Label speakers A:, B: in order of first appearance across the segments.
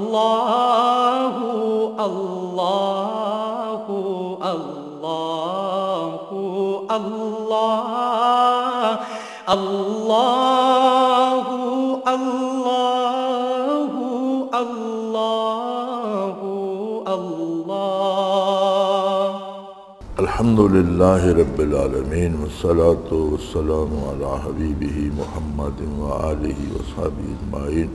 A: اللہ اللہ اللہ اللہ اللہ اللہ اللہ اللہ۔
B: الحمد للہ رب العالمین والصلاة والسلام علی حبیبہ محمد وآلہ وصحبہ اجمعین۔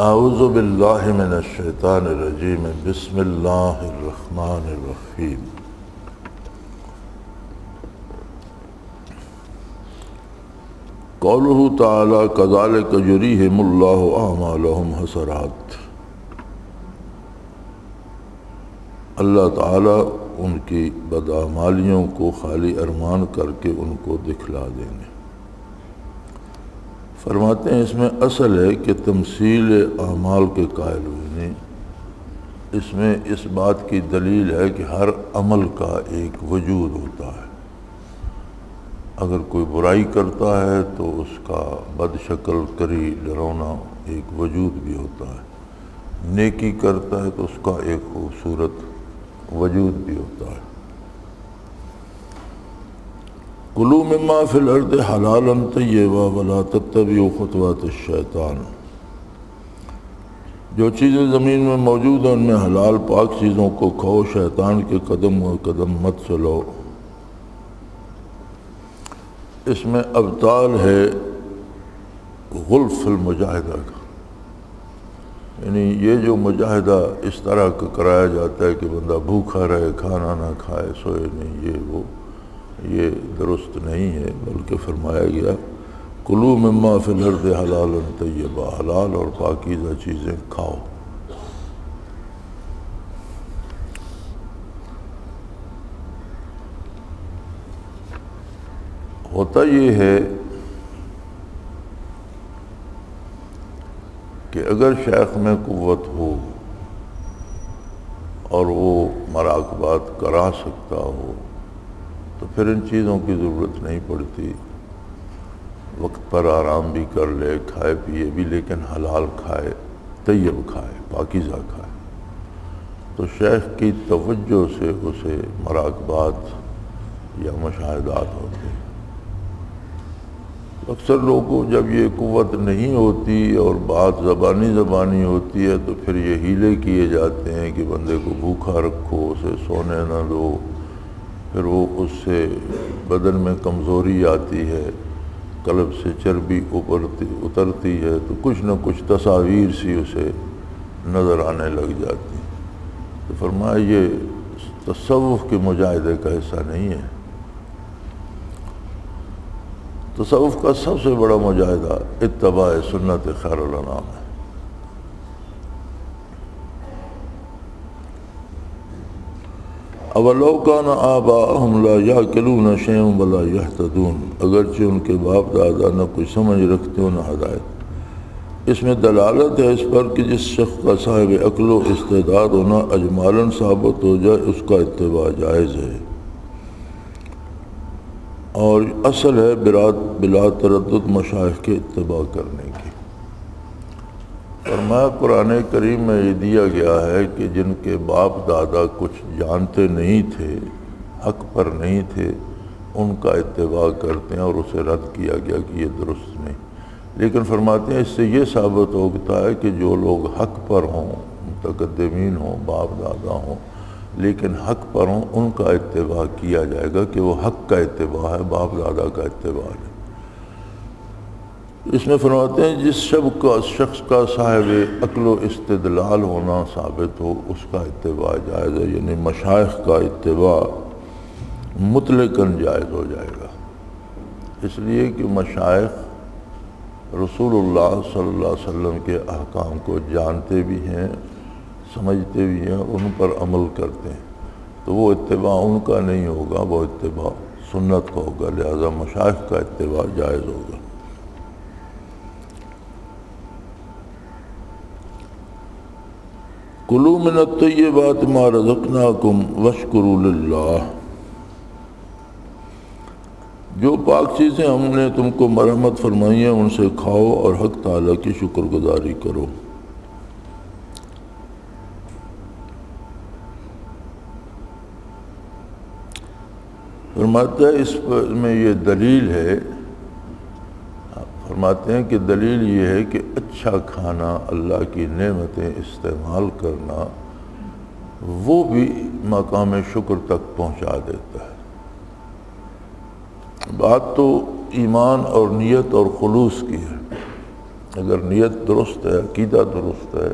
B: اعوذ باللہ من الشیطان الرجیم، بسم اللہ الرحمن الرحیم۔ قولہ تعالی کذالک یریہم اللہ اعمالہم حسرات۔ اللہ تعالیٰ ان کی بدعمالیوں کو خالی ارمان کر کے ان کو دکھلا دیں گے۔ فرماتے ہیں اس میں اصل ہے کہ تمثیل اعمال کے قائل ہوئے نہیں، اس میں اس بات کی دلیل ہے کہ ہر عمل کا ایک وجود ہوتا ہے۔ اگر کوئی برائی کرتا ہے تو اس کا بد شکل کری ڈرونا ایک وجود بھی ہوتا ہے، نیکی کرتا ہے تو اس کا ایک خوبصورت وجود بھی ہوتا ہے۔ کلوا مما فی الارض حلالا طیبا ولا تتبعوا خطوات الشیطان۔ جو چیزیں زمین میں موجود ہیں ان میں حلال پاک چیزوں کو کھاؤ، شیطان کے قدم و قدم مت چلو۔ اس میں ابطال ہے غلف المجاہدہ کا، یعنی یہ جو مجاہدہ اس طرح کا کرایا جاتا ہے کہ بندہ بھوکا رہے، کھانا نہ کھائے، سوئے نہیں، یہ درست نہیں ہے، بلکہ فرمایا گیا کلوا مما فی الارض حلالا طیبا، حلال اور پاکیزہ چیزیں کھاؤ۔ ہوتا یہ ہے کہ اگر شیخ میں قوت ہو اور وہ مراقبات کرا سکتا ہو تو پھر ان چیزوں کی ضرورت نہیں پڑتی، وقت پر آرام بھی کر لے، کھائے پیے بھی، لیکن حلال کھائے، طیب کھائے، پاکیزہ کھائے، تو شیخ کی توجہ سے اسے مراقبات یا مشاہدات ہوتے ہیں۔ اکثر لوگوں کو جب یہ قوت نہیں ہوتی اور بات زبانی ہوتی ہے تو پھر یہ ہیلے کیے جاتے ہیں کہ بندے کو بھوکا رکھو، اسے سونے نہ دو، پھر وہ اس سے بدن میں کمزوری آتی ہے، قلب سے چربی اترتی ہے، تو کچھ نہ کچھ تصاویر سی اسے نظر آنے لگ جاتی ہیں۔ تو فرمایا یہ تصوف کے مجاہدے کا حصہ نہیں ہے۔ تصوف کا سب سے بڑا مجاہدہ اتباع سنت خیر الانام ہے۔ اولو کان آباؤہم لا یعقلون شیئا ولا یہتدون۔ اگرچہ ان کے باپ دادا نہ کوئی سمجھ رکھتے ہو نہ ہدایت۔ اس میں دلالت ہے اس پر کہ جس شخص کا صاحب عقل و استعداد ہونا اجمالاً ثابت ہو جائے اس کا اتباع جائز ہے، اور اصل ہے بلا تردد مشائخ کے اتباع کرنے کی۔ فرمایا قرآن کریم میں یہ دیا گیا ہے کہ جن کے باپ دادا کچھ جانتے نہیں تھے، حق پر نہیں تھے، ان کا اتباع کرتے ہیں، اور اسے رد کیا گیا کہ یہ درست نہیں۔ لیکن فرماتے ہیں اس سے یہ ثابت ہوتا ہے کہ جو لوگ حق پر ہوں، متقدمین ہوں، باپ دادا ہوں، لیکن حق پر ہوں، ان کا اتباع کیا جائے گا کہ وہ حق کا اتباع ہے، باپ دادا کا اتباع ہے۔ اس میں فرماتے ہیں جس شخص کا صاحب عقل و استدلال ہونا ثابت ہو اس کا اتباع جائز ہے، یعنی مشائخ کا اتباع مطلقاً جائز ہو جائے گا، اس لیے کہ مشائخ رسول اللہ صلی اللہ علیہ وسلم کے احکام کو جانتے بھی ہیں، سمجھتے بھی ہیں، ان پر عمل کرتے ہیں، تو وہ اتباع ان کا نہیں ہوگا، وہ اتباع سنت کا ہوگا، لہذا مشائخ کا اتباع جائز ہوگا۔ کلوا من الطیبات ما رزقناکم واشکروا للہ۔ جو پاک چیزیں ہم نے تم کو مرحمت فرمائی ہیں ان سے کھاؤ اور حق تعالیٰ کی شکر گزاری کرو۔ فرماتا ہے اس میں یہ دلیل ہے، فرماتے ہیں کہ دلیل یہ ہے کہ اچھا کھانا، اللہ کی نعمتیں استعمال کرنا، وہ بھی مقام شکر تک پہنچا دیتا ہے۔ بات تو ایمان اور نیت اور خلوص کی ہے۔ اگر نیت درست ہے، عقیدہ درست ہے،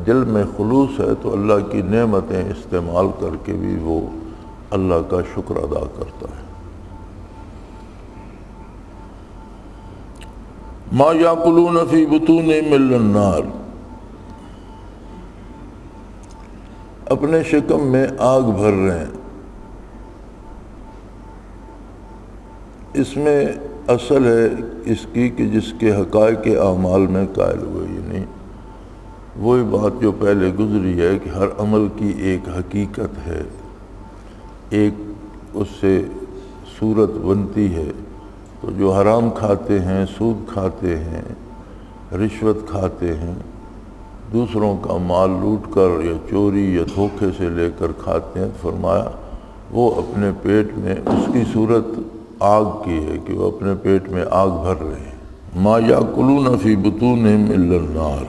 B: دل میں خلوص ہے، تو اللہ کی نعمتیں استعمال کر کے بھی وہ اللہ کا شکر ادا کرتا ہے۔ ما یاکلون فی بطونہم الا النار، اپنے شکم میں آگ بھر رہے ہیں۔ اس میں اصل ہے اس کی کہ جس کے حقائق اعمال میں قائل ہوئے، یعنی وہی بات جو پہلے گزری ہے کہ ہر عمل کی ایک حقیقت ہے، ایک اس سے صورت بنتی ہے۔ تو جو حرام کھاتے ہیں، سود کھاتے ہیں، رشوت کھاتے ہیں، دوسروں کا مال لوٹ کر یا چوری یا دھوکے سے لے کر کھاتے ہیں، فرمایا وہ اپنے پیٹ میں اس کی صورت آگ کی ہے کہ وہ اپنے پیٹ میں آگ بھر رہے ہیں۔ ما یاکلون فی بطونہم الا النار،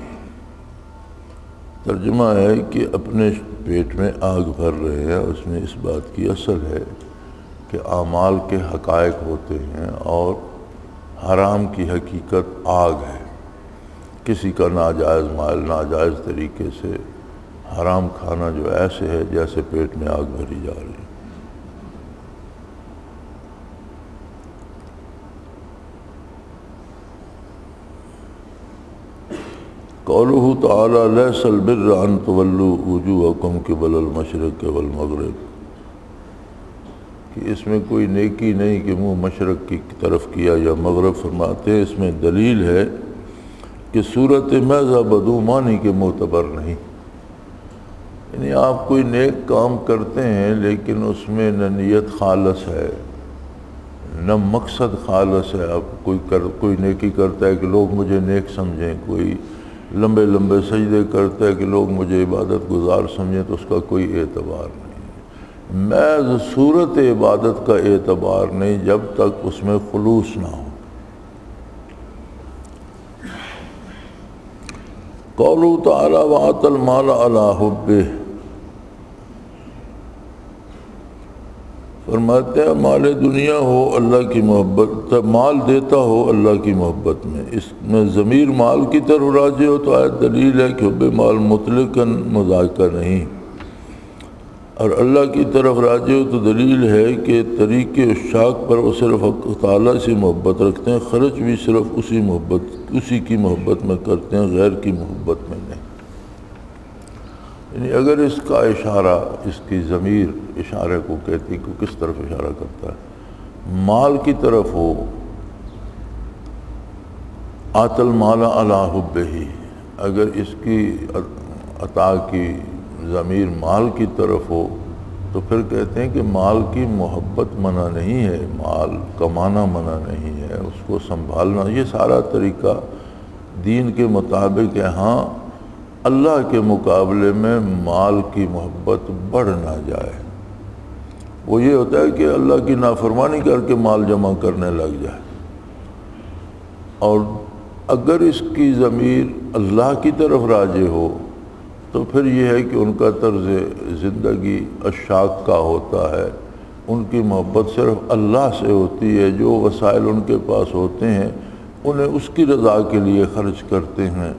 B: ترجمہ ہے کہ اپنے پیٹ میں آگ بھر رہے ہیں۔ اس میں اس بات کی اصل ہے کہ اعمال کے حقائق ہوتے ہیں اور حرام کی حقیقت آگ ہے۔ کسی کا ناجائز مال ناجائز طریقے سے حرام کھانا جو ایسے ہے جیسے پیٹ میں آگ بھری جا رہی ہے۔ قولہ تعالی لیس البر ان تولوا وجوہکم قبل المشرق والمغرب، کہ اس میں کوئی نیکی نہیں کہ منہ مشرق کی طرف کیا یا مغرب۔ فرماتے ہیں اس میں دلیل ہے کہ صورت محض بدو معنی کے معتبر نہیں، یعنی آپ کوئی نیک کام کرتے ہیں لیکن اس میں نہ نیت خالص ہے نہ مقصد خالص ہے۔ آپ کوئی نیکی کرتا ہے کہ لوگ مجھے نیک سمجھیں، کوئی لمبے لمبے سجدے کرتا ہے کہ لوگ مجھے عبادت گزار سمجھیں، تو اس کا کوئی اعتبار نہیں۔ محض صورت عبادت کا اعتبار نہیں جب تک اس میں خلوص نہ ہو۔ قولہ تعالی وآتی المال علی حبہ، فرماتے ہیں مال دنیا ہو اللہ کی محبت، مال دیتا ہو اللہ کی محبت میں۔ اس میں ضمیر مال کی طرف راجع ہو تو آیت دلیل ہے کہ حب مال مطلقاً مذاکرہ نہیں، اور اللہ کی طرف راجع ہو تو دلیل ہے کہ طریق عشاق پر وہ صرف حق تعالیٰ سے محبت رکھتے ہیں، خرچ بھی صرف اسی کی محبت میں کرتے ہیں، غیر کی محبت میں نہیں۔ یعنی اگر اس کا اشارہ، اس کی ضمیر اشارے کو کہتی کہ کس طرف اشارہ کرتا ہے، مال کی طرف ہو، آتی المال علی حبہ، اگر اس کی عطا کی ضمیر مال کی طرف ہو تو پھر کہتے ہیں کہ مال کی محبت منع نہیں ہے، مال کمانا منع نہیں ہے، اس کو سنبھالنا، یہ سارا طریقہ دین کے مطابق ہے۔ ہاں اللہ کے مقابلے میں مال کی محبت بڑھ نہ جائے، وہ یہ ہوتا ہے کہ اللہ کی نافرمانی کر کے مال جمع کرنے لگ جائے، اور اگر اس کی ضمیر اللہ کی طرف راجع ہو تو پھر یہ ہے کہ ان کا طرز زندگی عشاق کا ہوتا ہے، ان کی محبت صرف اللہ سے ہوتی ہے، جو وسائل ان کے پاس ہوتے ہیں انہیں اس کی رضا کے لیے خرچ کرتے ہیں۔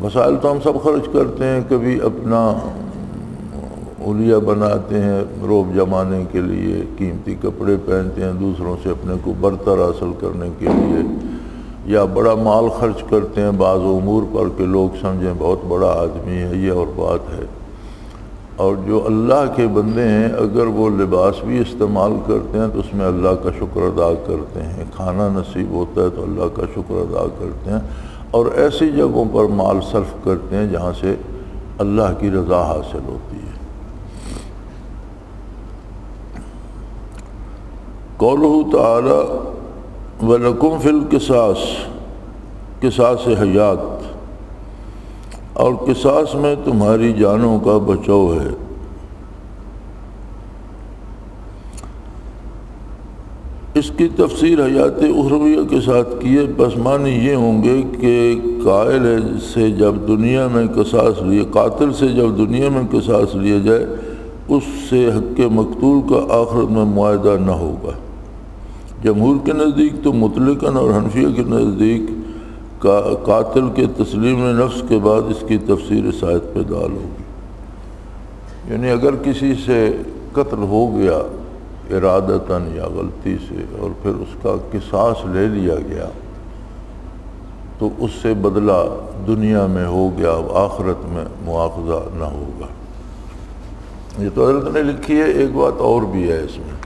B: وسائل تو ہم سب خرچ کرتے ہیں، کبھی اپنا اولیا بناتے ہیں روب جمانے کے لیے، قیمتی کپڑے پہنتے ہیں دوسروں سے اپنے کو برتر حاصل کرنے کے لیے، یا بڑا مال خرچ کرتے ہیں بعض امور پر کہ لوگ سمجھیں بہت بڑا آدمی ہے، یہ اور بات ہے۔ اور جو اللہ کے بندے ہیں اگر وہ لباس بھی استعمال کرتے ہیں تو اس میں اللہ کا شکر ادا کرتے ہیں، کھانا نصیب ہوتا ہے تو اللہ کا شکر ادا کرتے ہیں، اور ایسی جگہوں پر مال صرف کرتے ہیں جہاں سے اللہ کی رضا حاصل ہوتی ہے۔ قولہ تعالی وَلَكُمْ فِي الْقِصَاصِ، قصاص حیات، اور قصاص میں تمہاری جانوں کا بچاؤ ہے۔ اس کی تفسیر حیات اخرویہ کے ساتھ کیے، بس معنی یہ ہوں گے کہ قائل سے جب دنیا میں قصاص لیے، قاتل سے جب دنیا میں قصاص لیا جائے، اس سے حق مقتول کا آخرت میں معاہدہ نہ ہوگا۔ جمہور کے نزدیک تو مطلقاً اور حنفیہ کے نزدیک قاتل کے تسلیم نفس کے بعد اس کی تفسیر اس آیت پہ دال ہوگی۔ یعنی اگر کسی سے قتل ہو گیا ارادتاً یا غلطی سے اور پھر اس کا قصاص لے لیا گیا تو اس سے بدلہ دنیا میں ہو گیا، آخرت میں مواخذہ نہ ہوگا۔ یہ تو حضرت نے لکھی ہے۔ ایک بات اور بھی ہے اس میں،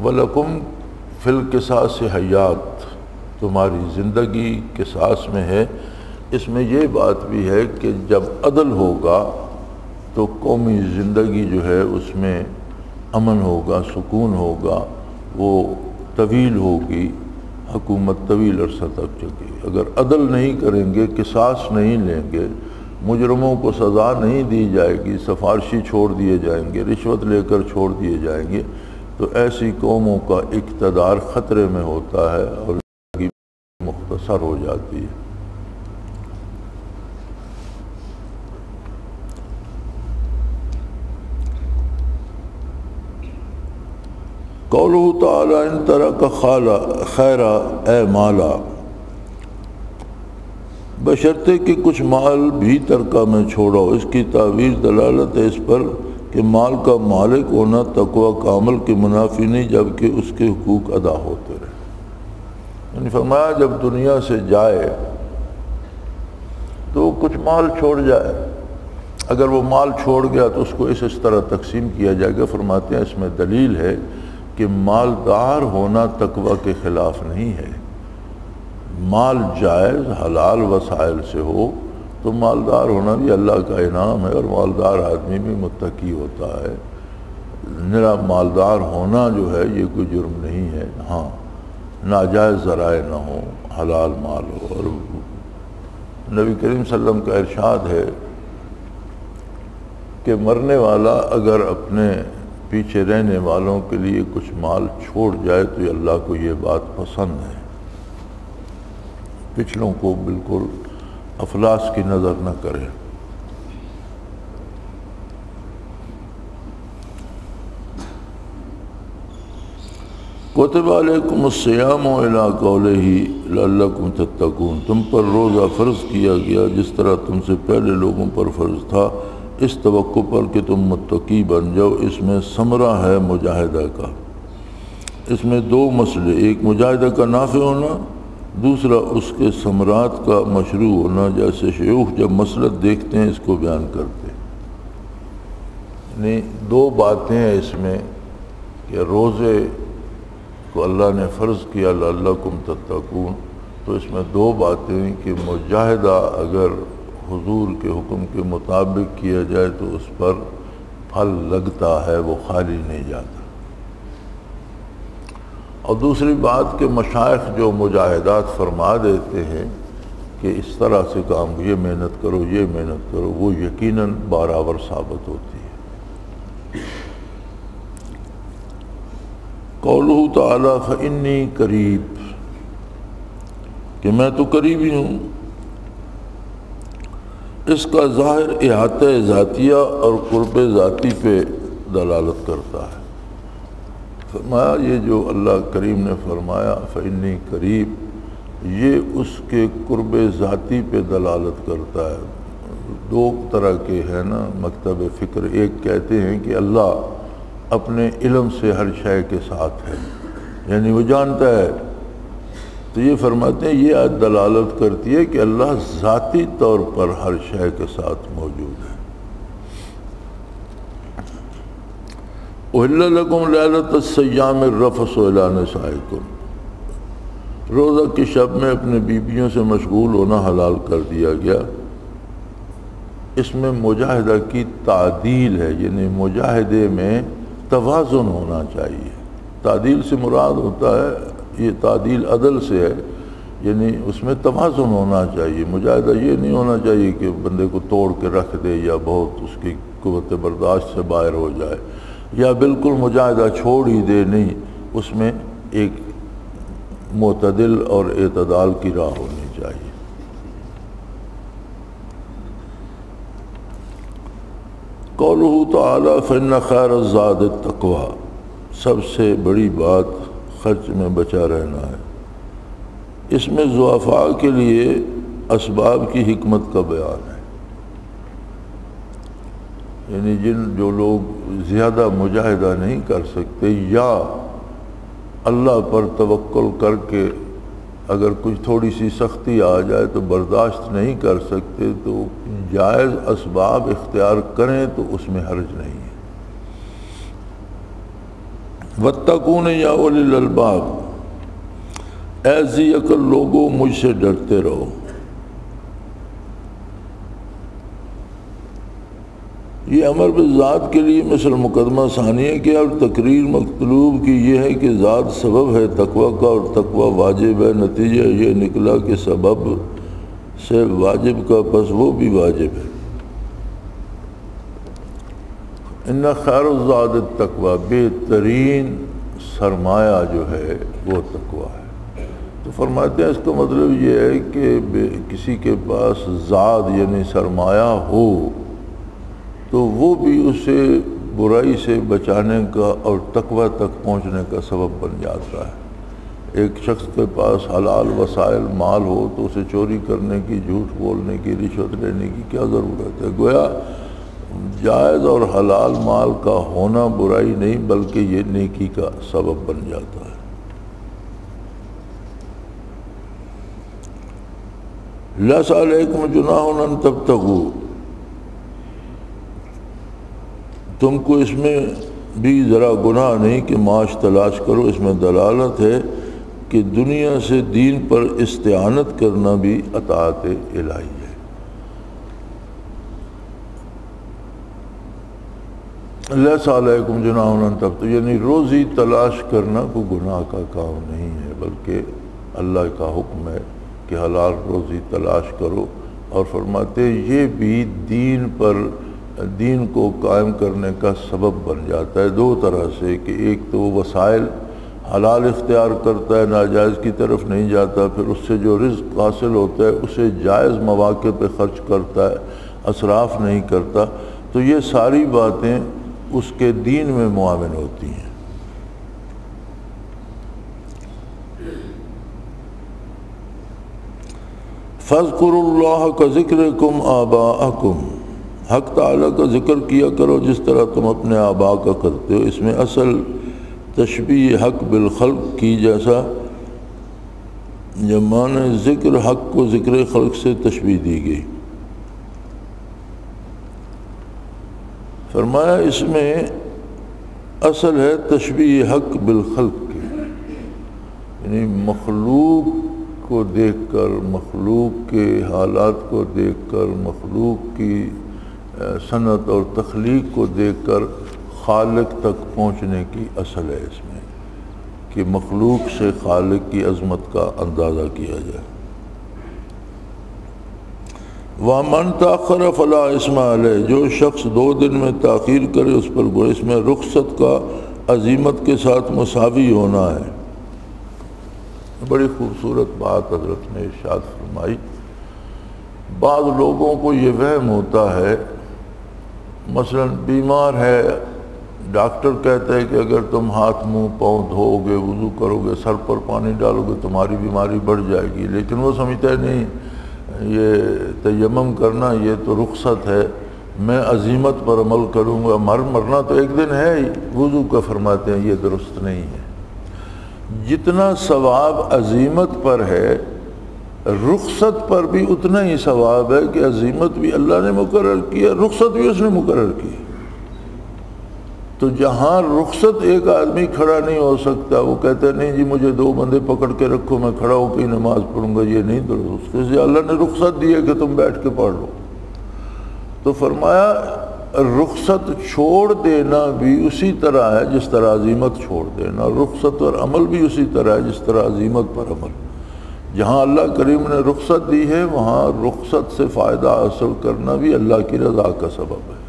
B: وَلَكُمْ فِي الْقِصَاصِ حَيَاتٌ، تمہاری زندگی قصاص میں ہے۔ اس میں یہ بات بھی ہے کہ جب عدل ہوگا تو قومی زندگی جو ہے اس میں امن ہوگا، سکون ہوگا، وہ طویل ہوگی، حکومت طویل عرصہ تک چلے گی۔ اگر عدل نہیں کریں گے، قصاص نہیں لیں گے، مجرموں کو سزا نہیں دی جائے گی، سفارشی چھوڑ دیے جائیں گے، رشوت لے کر چھوڑ دیے جائیں گے، تو ایسی قوموں کا اقتدار خطرے میں ہوتا ہے اور زندگی مختصر ہو جاتی ہے۔ قولہ تعالی ان ترک خیرا اے مالا، بشرطے کہ کچھ مال بھی ترکہ میں چھوڑو۔ اس کی تعبیر دلالت ہے اس پر کہ مال کا مالک ہونا تقوی کامل کے منافی نہیں، جبکہ اس کے حقوق ادا ہوتے رہے۔ یعنی فرمایا جب دنیا سے جائے تو کچھ مال چھوڑ جائے، اگر وہ مال چھوڑ گیا تو اس کو اس طرح تقسیم کیا جائے گا۔ فرماتے ہیں اس میں دلیل ہے کہ مالدار ہونا تقوی کے خلاف نہیں ہے۔ مال جائز حلال وسائل سے ہو تو مالدار ہونا بھی اللہ کا انعام ہے، اور مالدار آدمی بھی متقی ہوتا ہے۔ نرا مالدار ہونا جو ہے یہ کوئی جرم نہیں ہے، ہاں ناجائز ذرائع نہ ہو، حلال مال ہو۔ اور نبی کریم صلی اللہ علیہ وسلم کا ارشاد ہے کہ مرنے والا اگر اپنے پیچھے رہنے والوں کے لیے کچھ مال چھوڑ جائے تو اللہ کو یہ بات پسند ہے، پچھلوں کو بالکل افلاس کی نظر نہ کرے۔ کتب علیکم الصیام الی قولہ لعلکم تتقون، تم پر روزہ فرض کیا گیا جس طرح تم سے پہلے لوگوں پر فرض تھا، اس توقع پر کہ تم متقی بن جاؤ۔ اس میں ثمرہ ہے مجاہدہ کا۔ اس میں دو مسئلے، ایک مجاہدہ کا نافع ہونا، دوسرا اس کے ثمرات کا مشروع ہونا، جیسے شیوخ جب مسلک دیکھتے ہیں اس کو بیان کرتے ہیں۔ یعنی دو باتیں ہیں اس میں کہ روزے کو اللہ نے فرض کیا لعلکم تتقون، تو اس میں دو باتیں کہ مجاہدہ اگر حضور کے حکم کے مطابق کیا جائے تو اس پر پھل لگتا ہے، وہ خالی نہیں جاتا۔ اور دوسری بات کہ مشائخ جو مجاہدات فرما دیتے ہیں کہ اس طرح سے کام، یہ محنت کرو، یہ محنت کرو، وہ یقیناً برابر ثابت ہوتی ہے۔ قولہ تعالی فإنی قریب، کہ میں تو قریب ہی ہوں، اس کا ظاہر احاطہ ذاتیہ اور قرب ذاتی پہ دلالت کرتا ہے۔ فرمایا یہ جو اللہ کریم نے فرمایا فإنی قریب، یہ اس کے قرب ذاتی پہ دلالت کرتا ہے۔ دو طرح کے ہیں نا مکتب فکر، ایک کہتے ہیں کہ اللہ اپنے علم سے ہر شے کے ساتھ ہے، یعنی وہ جانتا ہے، تو یہ فرماتے ہیں یہ آیت دلالت کرتی ہے کہ اللہ ذاتی طور پر ہر شے کے ساتھ موجود ہے۔ احل لکم لیلۃ الصیام الرفث الی نسائکم، روزہ کی شب میں اپنے بیویوں سے مشغول ہونا حلال کر دیا گیا۔ اس میں مجاہدہ کی تعدیل ہے، یعنی مجاہدے میں توازن ہونا چاہیے۔ تعدیل سے مراد ہوتا ہے، یہ تعدیل عدل سے ہے، یعنی اس میں توازن ہونا چاہیے۔ مجاہدہ یہ نہیں ہونا چاہیے کہ بندے کو توڑ کے رکھ دے یا بہت اس کی قوت برداشت سے باہر ہو جائے۔ یا بالکل مجاہدہ چھوڑ ہی دے، نہیں، اس میں ایک معتدل اور اعتدال کی راہ ہونی چاہیے۔ قولہ تعالی فإن خیر الزاد التقوی، سب سے بڑی بات خرچ میں بچا رہنا ہے۔ اس میں ضعفاء کے لیے اسباب کی حکمت کا بیان ہے، یعنی جو لوگ زیادہ مجاہدہ نہیں کر سکتے یا اللہ پر توکل کر کے اگر کچھ تھوڑی سی سختی آ جائے تو برداشت نہیں کر سکتے، تو جائز اسباب اختیار کریں تو اس میں حرج نہیں ہے۔ واتقون یا اولی الالباب، اے ذی عقل لوگوں مجھ سے ڈرتے رہو۔ یہ امر بالذات کے لیے مثل مقدمہ ثانیہ کیا، اور تقریر مطلوب کی یہ ہے کہ ذات سبب ہے تقوی کا اور تقوی واجب ہے، نتیجہ یہ نکلا کہ سبب سے واجب کا پس وہ بھی واجب ہے۔ ان خیر الزاد التقوی، بہترین سرمایہ جو ہے وہ تقوی ہے۔ تو فرماتے ہیں اس کا مطلب یہ ہے کہ کسی کے پاس زاد یعنی سرمایہ ہو تو وہ بھی اسے برائی سے بچانے کا اور تقوی تک پہنچنے کا سبب بن جاتا ہے۔ ایک شخص کے پاس حلال وسائل مال ہو تو اسے چوری کرنے کی، جھوٹ بولنے کی، رشوت لینے کی کیا ضرورت ہے؟ گویا جائز اور حلال مال کا ہونا برائی نہیں بلکہ یہ نیکی کا سبب بن جاتا ہے۔ لیس علیکم جناح ان تبتغوا، تم کو اس میں بھی ذرا گناہ نہیں کہ معاش تلاش کرو۔ اس میں دلالت ہے کہ دنیا سے دین پر استعانت کرنا بھی اطاعت الہی ہے۔ لیس علیکم جناح ان تبتغوا، یعنی روزی تلاش کرنا کوئی گناہ کا کام نہیں ہے بلکہ اللہ کا حکم ہے کہ حلال روزی تلاش کرو، اور فرماتے یہ بھی دین کو قائم کرنے کا سبب بن جاتا ہے دو طرح سے، کہ ایک تو وہ وسائل حلال اختیار کرتا ہے، ناجائز کی طرف نہیں جاتا، پھر اس سے جو رزق حاصل ہوتا ہے اسے جائز مواقع پہ خرچ کرتا ہے، اسراف نہیں کرتا، تو یہ ساری باتیں اس کے دین میں معاون ہوتی ہیں۔ فاذکروا اللہ کذکرکم آباءکم، حق تعالیٰ کا ذکر کیا کرو جس طرح تم اپنے آباء کا کرتے ہو۔ اس میں اصل تشبیہ حق بالخلق کی، جیسا جب معنی ذکر حق کو ذکر خلق سے تشبیہ دی گئی۔ فرمایا اس میں اصل ہے تشبیہ حق بالخلق کی، یعنی مخلوق کو دیکھ کر، مخلوق کے حالات کو دیکھ کر، مخلوق کی صنعت اور تخلیق کو دیکھ کر خالق تک پہنچنے کی اصل ہے اس میں، کہ مخلوق سے خالق کی عظمت کا اندازہ کیا جائے۔ وَمَنْ تَأَخَّرَ فَلَا إِثْمَ عَلَيْهِ، جو شخص 2 دن میں تاخیر کرے اس پر گناہ۔ اس میں رخصت کا عزیمت کے ساتھ مساوی ہونا ہے۔ بڑی خوبصورت بات حضرت نے ارشاد فرمائی۔ بعض لوگوں کو یہ وہم ہوتا ہے، مثلا بیمار ہے، ڈاکٹر کہتا ہے کہ اگر تم ہاتھ منہ پاؤں دھو گے، وضو کرو گے، سر پر پانی ڈالو گے تمہاری بیماری بڑھ جائے گی، لیکن وہ سمجھتا ہے نہیں، یہ تیمم کرنا یہ تو رخصت ہے، میں عزیمت پر عمل کروں گا، مرنا تو ایک دن ہے ہی، وضو کا فرماتے ہیں یہ درست نہیں ہے۔ جتنا ثواب عزیمت پر ہے، رخصت پر بھی اتنا ہی ثواب ہے، کہ عزیمت بھی اللہ نے مقرر کیا، رخصت بھی اس نے مقرر کی۔ تو جہاں رخصت ایک آدمی کھڑا نہیں ہو سکتا، وہ کہتا ہے نہیں جی مجھے 2 بندے پکڑ کے رکھو میں کھڑا ہو کے نماز پڑھوں گا، یہ نہیں درست، اس سے اللہ نے رخصت دی ہے کہ تم بیٹھ کے پڑھ لو۔ تو فرمایا رخصت چھوڑ دینا بھی اسی طرح ہے جس طرح عزیمت چھوڑ دینا، رخصت اور عمل بھی اسی طرح ہے جس طرح عزیمت پر عمل۔ جہاں اللہ کریم نے رخصت دی ہے وہاں رخصت سے فائدہ حاصل کرنا بھی اللہ کی رضا کا سبب ہے۔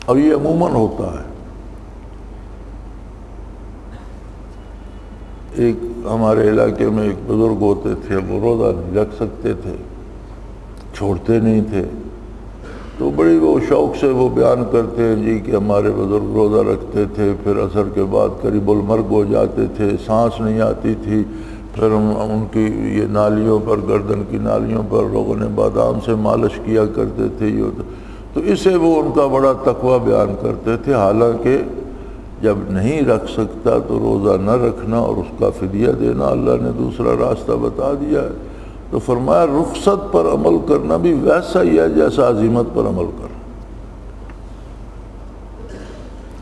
B: اور یہ عموماً ہوتا ہے۔ ایک ہمارے علاقے میں ایک بزرگ ہوتے تھے، وہ روزہ نہیں رکھ سکتے تھے، چھوڑتے نہیں تھے، تو بڑی وہ شوق سے وہ بیان کرتے ہیں جی کہ ہمارے بزرگ روزہ رکھتے تھے، پھر عصر کے بعد قریب المرگ ہو جاتے تھے، سانس نہیں آتی تھی، پھر ہم ان کی یہ نالیوں پر، گردن کی نالیوں پر روغن بادام سے مالش کیا کرتے تھے، یہ تو اسے وہ ان کا بڑا تقویٰ بیان کرتے تھے۔ حالانکہ جب نہیں رکھ سکتا تو روزہ نہ رکھنا اور اس کا فدیہ دینا، اللہ نے دوسرا راستہ بتا دیا ہے۔ تو فرمایا رخصت پر عمل کرنا بھی ویسا ہی ہے جیسا عزیمت پر عمل کرنا۔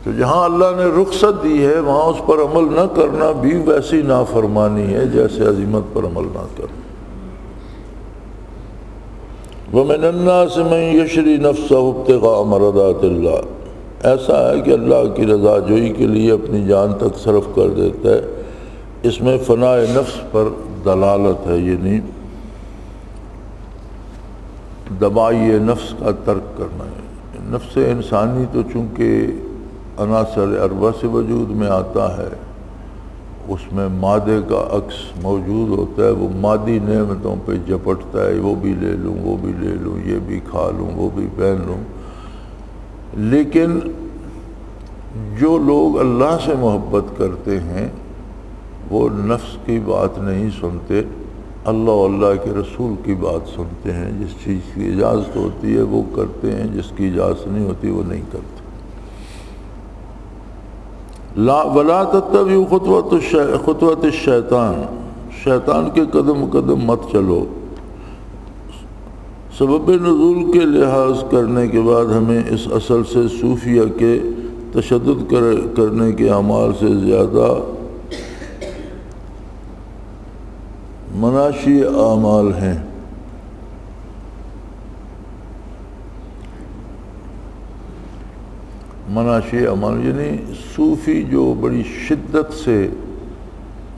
B: تو جہاں اللہ نے رخصت دی ہے وہاں اس پر عمل نہ کرنا بھی ویسی نافرمانی ہے جیسے عزیمت پر عمل نہ کرنا۔ وَمِنَ النَّاسِ مَن يَشْرِي نَفْسَهُ ابْتِغَاءَ مَرْضَاتِ اللَّهِ، ایسا ہے کہ اللہ کی رضا جوئی کے لیے اپنی جان تک صرف کر دیتا ہے۔ اس میں فناء نفس پر دلالت ہے، یعنی دبائی نفس کا ترک کرنا ہے۔ نفس انسانی تو چونکہ عناصر اربع سے وجود میں آتا ہے، اس میں مادے کا عکس موجود ہوتا ہے، وہ مادی نعمتوں پہ جپٹتا ہے، وہ بھی لے لوں، وہ بھی لے لوں، یہ بھی کھا لوں، وہ بھی پہن لوں۔ لیکن جو لوگ اللہ سے محبت کرتے ہیں وہ نفس کی بات نہیں سنتے، اللہ اور اللہ کے رسول کی بات سنتے ہیں۔ جس چیز کی اجازت ہوتی ہے وہ کرتے ہیں، جس کی اجازت نہیں ہوتی وہ نہیں کرتے۔ وَلَا تَتَّبِعُوا خُطُوَّاتِ الشَّيْطَانِ، شیطان کے قدم قدم مت چلو۔ سبب نزول کے لحاظ کرنے کے بعد ہمیں اس اصل سے صوفیہ کے تشدد کرنے کے اعمال سے زیادہ مناشی اعمال ہیں۔ مناشی اعمال یعنی صوفی جو بڑی شدت سے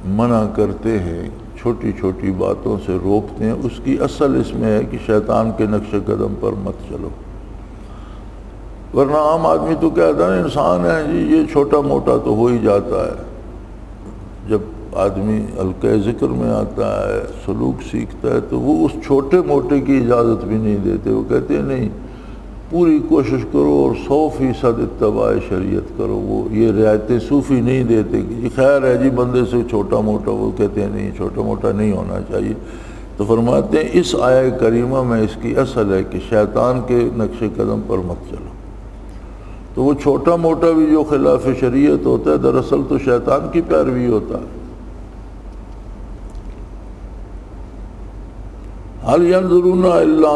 B: منع کرتے ہیں، چھوٹی چھوٹی باتوں سے روکتے ہیں، اس کی اصل اس میں ہے کہ شیطان کے نقش قدم پر مت چلو۔ ورنہ عام آدمی تو کہتا ہے انسان ہے جی، یہ چھوٹا موٹا تو ہو ہی جاتا ہے۔ جب آدمی حلقہ ذکر میں آتا ہے، سلوک سیکھتا ہے، تو وہ اس چھوٹے موٹے کی اجازت بھی نہیں دیتے۔ وہ کہتے ہیں نہیں، پوری کوشش کرو اور 100% اتباع شریعت کرو۔ وہ یہ رعایتیں صوفی نہیں دیتے کہ جی خیر ہے جی بندے سے چھوٹا موٹا، وہ کہتے ہیں نہیں، چھوٹا موٹا نہیں ہونا چاہیے۔ تو فرماتے ہیں اس آیہ کریمہ میں اس کی اصل ہے کہ شیطان کے نقش قدم پر مت چلو۔ تو وہ چھوٹا موٹا بھی جو خلاف شریعت ہوتا ہے دراصل تو شیطان کی پیروی ہوتا ہے۔ هل ينظرون الا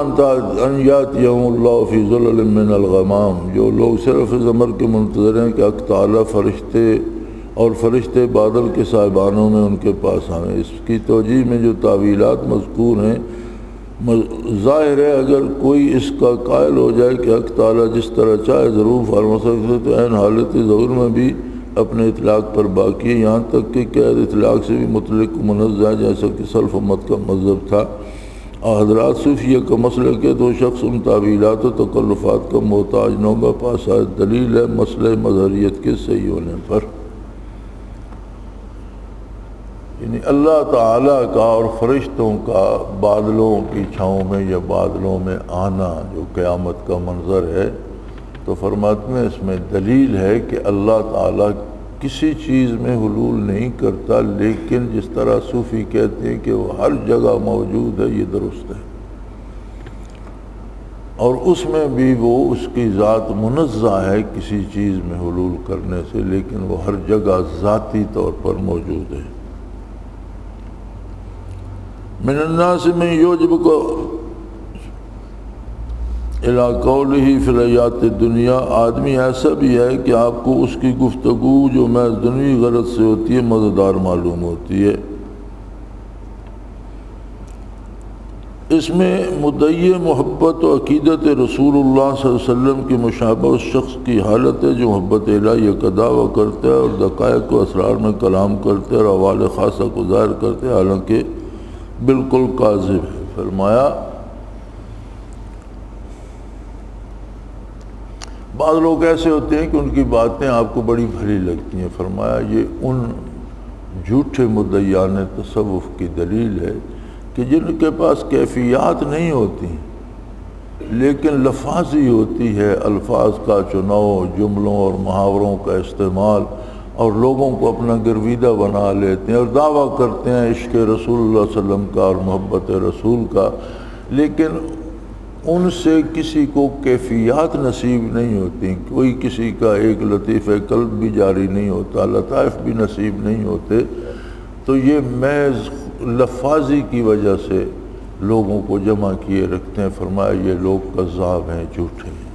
B: ان ياتيهم الله في ظلل من الغمام، جو لوگ صرف اس امر کے منتظر ہیں کہ حق تعالیٰ فرشتے بادل کے صاحبانوں میں ان کے پاس آئیں۔ اس کی توجیہ میں جو تعویلات مذکور ہیں، ظاہر ہے اگر کوئی اس کا قائل ہو جائے کہ حق تعالیٰ جس طرح چاہے ضرور فرما سکتے تو عین حالت ظہور میں بھی اپنے اطلاق پر باقی ہے، یہاں تک کہ قید اطلاق سے بھی مطلق منزہ، جیسا کہ سلف امت کا مذہب تھا۔ اور حضرات صوفیہ کا مسئلہ کہ تو شخص ان تعویلات و تکلفات کا محتاج نوبہ پاس آئے، دلیل ہے مسئلہ مظہریت کے صحیح ہونے پر۔ یعنی اللہ تعالیٰ کا اور فرشتوں کا بادلوں کی چھاؤں میں یا بادلوں میں آنا جو قیامت کا منظر ہے، تو فرماتے ہیں اس میں دلیل ہے کہ اللہ تعالیٰ کسی چیز میں حلول نہیں کرتا، لیکن جس طرح صوفی کہتے ہیں کہ وہ ہر جگہ موجود ہے، یہ درست ہے۔ اور اس میں بھی وہ اس کی ذات منزہ ہے کسی چیز میں حلول کرنے سے، لیکن وہ ہر جگہ ذاتی طور پر موجود ہے۔ من الناس من یعجبک الی قولہ فی الحیات الدنیا، آدمی ایسا بھی ہے کہ آپ کو اس کی گفتگو جو محض دنیوی غرض سے ہوتی ہے مزیدار معلوم ہوتی ہے۔ اس میں مدعی محبت و عقیدت رسول اللہ صلی اللہ علیہ وسلم کی مشابہ اس شخص کی حالت ہے جو محبت الہیہ کا دعویٰ کرتا ہے اور دقائق و اسرار میں کلام کرتا ہے اور احوال خاصہ کو ظاہر کرتا ہے، حالانکہ بالکل کاذب ہے۔ فرمایا بعض لوگ ایسے ہوتے ہیں کہ ان کی باتیں آپ کو بڑی بھلی لگتی ہیں، فرمایا یہ ان جھوٹے مدعیان تصوف کی دلیل ہے کہ جن کے پاس کیفیات نہیں ہوتی لیکن لفاظی ہوتی ہے، الفاظ کا چناؤ، جملوں اور محاوروں کا استعمال، اور لوگوں کو اپنا گرویدہ بنا لیتے ہیں اور دعویٰ کرتے ہیں عشق رسول اللہ صلی اللہ علیہ وسلم کا اور محبت رسول کا، لیکن ان سے کسی کو کیفیات نصیب نہیں ہوتی، کوئی کسی کا ایک لطیف قلب بھی جاری نہیں ہوتا، لطائف بھی نصیب نہیں ہوتے، تو یہ محض لفاظی کی وجہ سے لوگوں کو جمع کیے رکھتے ہیں۔ فرمایا یہ لوگ کذاب ہیں، جھوٹے ہیں۔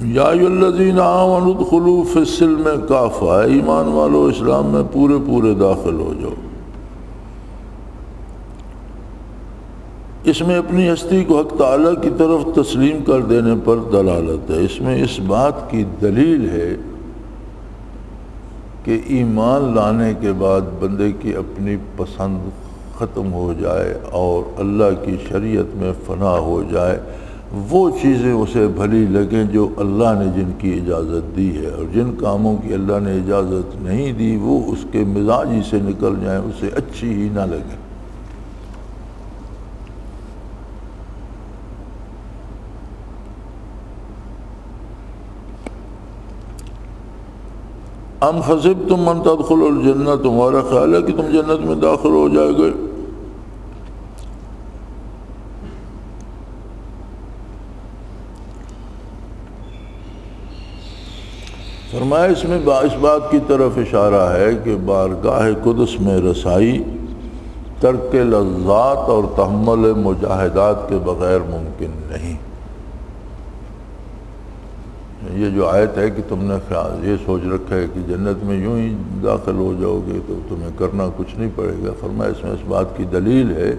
B: یا ایھا الذین آمنوا ادخلوا فی السلم کافہ، ایمان والو اسلام میں پورے پورے داخل ہو جاؤ۔ اس میں اپنی ہستی کو حق تعالیٰ کی طرف تسلیم کر دینے پر دلالت ہے، اس میں اس بات کی دلیل ہے کہ ایمان لانے کے بعد بندے کی اپنی پسند ختم ہو جائے اور اللہ کی شریعت میں فنا ہو جائے، وہ چیزیں اسے بھلی لگیں جو اللہ نے جن کی اجازت دی ہے، اور جن کاموں کی اللہ نے اجازت نہیں دی وہ اس کے مزاج ہی سے نکل جائیں، اسے اچھی ہی نہ لگیں۔ ام حسبتم ان تدخلوا الجنہ، تمہارا خیال ہے کہ تم جنت میں داخل ہو جائے گے؟ فرمایا اس میں اس بات کی طرف اشارہ ہے کہ بارگاہ قدس میں رسائی ترک لذات اور تحمل مجاہدات کے بغیر ممکن نہیں۔ یہ جو آیت ہے کہ تم نے یہ سوچ رکھا ہے کہ جنت میں یوں ہی داخل ہو جاؤ گے تو تمہیں کرنا کچھ نہیں پڑے گا، فرمایا اس میں اس بات کی دلیل ہے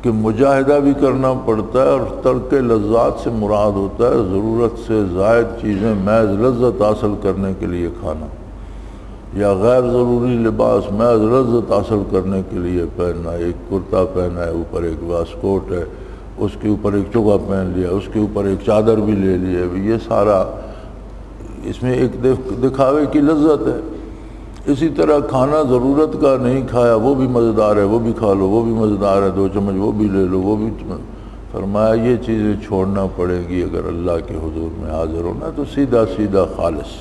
B: کہ مجاہدہ بھی کرنا پڑتا ہے، اور ترک لذات سے مراد ہوتا ہے ضرورت سے زائد چیزیں محض لذت حاصل کرنے کے لیے کھانا، یا غیر ضروری لباس محض لذت حاصل کرنے کے لیے پہننا۔ ایک کرتا پہنا ہے، اوپر ایک واسکوٹ ہے، اس کے اوپر ایک چوگا پہن لیا، اس کے اوپر ایک چادر بھی لے لی ہے، یہ سارا اس میں ایک دکھاوے کی لذت ہے۔ اسی طرح کھانا ضرورت کا نہیں کھایا، وہ بھی مزیدار ہے، وہ بھی کھا لو، وہ بھی مزیدار ہے، 2 چمچ وہ بھی لے لو، وہ بھی۔ فرمایا یہ چیزیں چھوڑنا پڑے گی اگر اللہ کے حضور میں حاضر ہونا، تو سیدھا سیدھا خالص۔